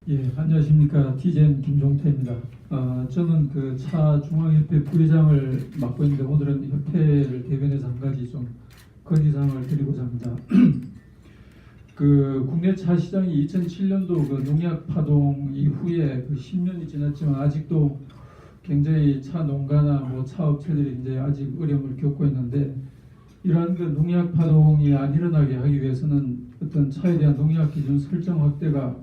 예, 안녕하십니까. TGN 김종태입니다. 저는 그 차 중앙협회 부회장을 맡고 있는데 오늘은 협회를 대변해서 한 가지 좀 건의사항을 드리고자 합니다. 그 국내 차 시장이 2007년도 그 농약 파동 이후에 그 10년이 지났지만 아직도 굉장히 차 농가나 뭐 차 업체들이 이제 아직 어려움을 겪고 있는데, 이러한 그 농약 파동이 안 일어나게 하기 위해서는 어떤 차에 대한 농약 기준 설정 확대가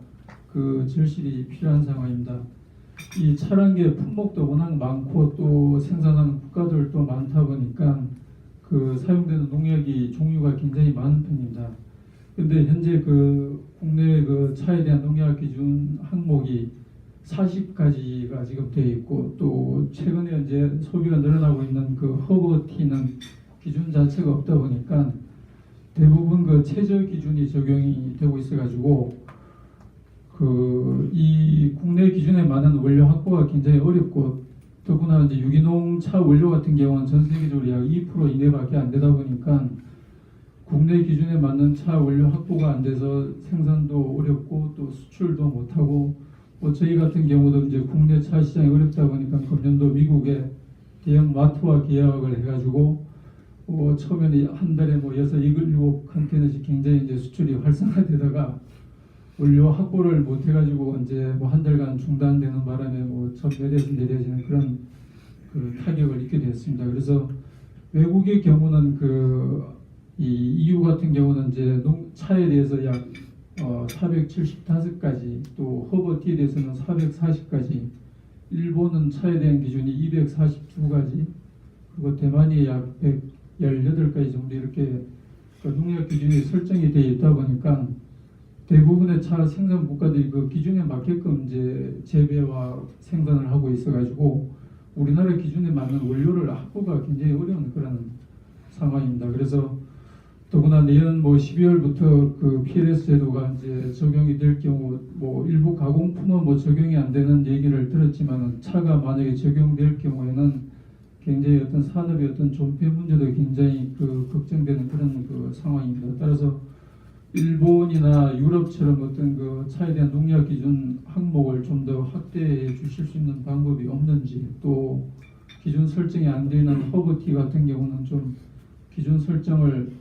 그 절실히 필요한 상황입니다. 이 차량계 품목도 워낙 많고 또 생산하는 국가들도 많다 보니까 그 사용되는 농약이 종류가 굉장히 많은 편입니다. 근데 현재 그 국내 그 차에 대한 농약 기준 항목이 40가지가 지금 되어 있고, 또 최근에 이제 소비가 늘어나고 있는 그 허브티는 기준 자체가 없다 보니까 대부분 그 최저 기준이 적용이 되고 있어가지고 이 국내 기준에 맞는 원료 확보가 굉장히 어렵고, 더구나 이제 유기농 차 원료 같은 경우는 전 세계적으로 약 2% 이내밖에 안 되다 보니까 국내 기준에 맞는 차 원료 확보가 안 돼서 생산도 어렵고 또 수출도 못하고, 뭐 저희 같은 경우도 이제 국내 차 시장이 어렵다 보니까 금년도 미국에 대형 마트와 계약을 해가지고 처음에는 한 달에 뭐 6, 7 컨테이너씩 굉장히 이제 수출이 활성화되다가 원료 확보를 못 해가지고 이제 뭐 한 달간 중단되는 바람에 점 내려지는 그런 그 타격을 입게 되었습니다. 그래서 외국의 경우는 이 EU 같은 경우는 이제 차에 대해서 약 475가지, 또 허브티에 대해서는 440가지, 일본은 차에 대한 기준이 242가지, 그리고 대만이 약 118가지 정도 이렇게 농약 기준이 설정이 되어 있다 보니까 대부분의 차 생산 국가들이 그 기준에 맞게끔 이제 재배와 생산을 하고 있어가지고 우리나라 기준에 맞는 원료를 확보가 굉장히 어려운 그런 상황입니다. 그래서 더구나 내년 12월부터 그 PLS 제도가 이제 적용이 될 경우 일부 가공품은 적용이 안 되는 얘기를 들었지만, 차가 만약에 적용될 경우에는 굉장히 어떤 산업의 어떤 존폐 문제도 굉장히 걱정되는 그런 상황입니다. 따라서 일본이나 유럽처럼 어떤 그 차에 대한 농약 기준 항목을 좀 더 확대해 주실 수 있는 방법이 없는지, 또 기준 설정이 안 되는 허브티 같은 경우는 좀 기준 설정을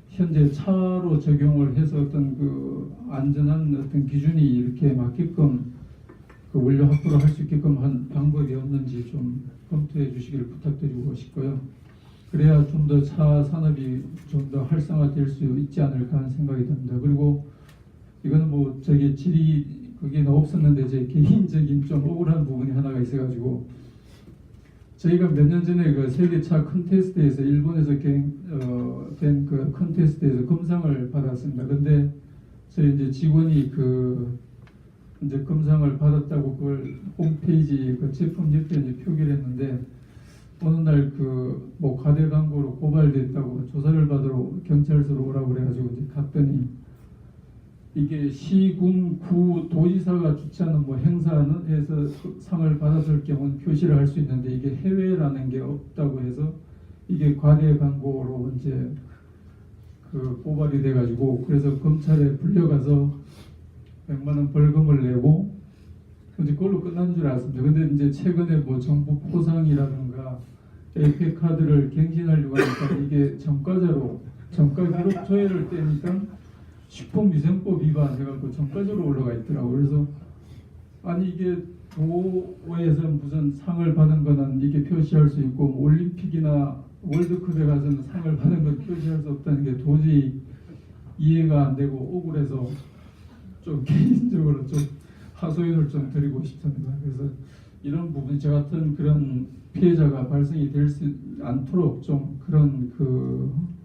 현재 차로 적용을 해서 어떤 안전한 어떤 기준이 이렇게 맞게끔 원료 확보를 할 수 있게끔 한 방법이 없는지 좀 검토해 주시기를 부탁드리고 싶고요. 그래야 좀 더 차 산업이 좀 더 활성화될 수 있지 않을까 하는 생각이 듭니다. 그리고 이거는 질의 그게는 없었는데 제 개인적인 좀 억울한 부분이 하나가 있어가지고, 저희가 몇 년 전에 그 세계차 컨테스트에서 일본에서 된 그 컨테스트에서 금상을 받았습니다. 근데 저희 이제 직원이 이제 금상을 받았다고 그걸 홈페이지 제품 옆에 이제 표기를 했는데, 어느 날 과대 광고로 고발됐다고 조사를 받으러 경찰서로 오라고 그래가지고 이제 갔더니, 이게 시군 구 도지사가 주최하는 행사에서 상을 받았을 경우는 표시를 할 수 있는데, 이게 해외라는 게 없다고 해서 이게 과대 광고로 이제 고발이 돼가지고, 그래서 검찰에 불려가서 100만 원 벌금을 내고 이제 그걸로 끝난 줄 알았습니다. 근데 이제 최근에 정부 포상이라든가 에이펙 카드를 갱신하려고 하니까 이게 정가 기록 조회를 떼니까 식품위생법 위반해갖고 정가적으로 올라가 있더라고요. 그래서 아니 이게 도에서 무슨 상을 받은 거는 이게 표시할 수 있고, 올림픽이나 월드컵에 가서는 상을 받은 건 표시할 수 없다는 게 도저히 이해가 안 되고 억울해서 좀 개인적으로 좀 하소연을 좀 드리고 싶습니다. 그래서 이런 부분, 저 같은 그런 피해자가 발생이 될 수 않도록 좀 그런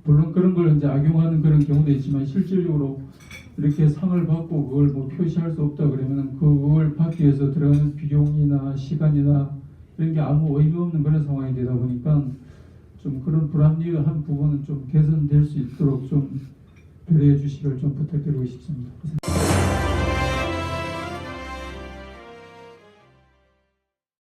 물론 그런 걸 이제 악용하는 그런 경우도 있지만, 실질적으로 이렇게 상을 받고 그걸 표시할 수 없다 그러면은 그걸 받기 위해서 들어가는 비용이나 시간이나 이런 게 아무 의미 없는 그런 상황이 되다 보니까 좀 그런 불합리한 부분은 좀 개선될 수 있도록 좀 배려해 주시기를 좀 부탁드리고 싶습니다.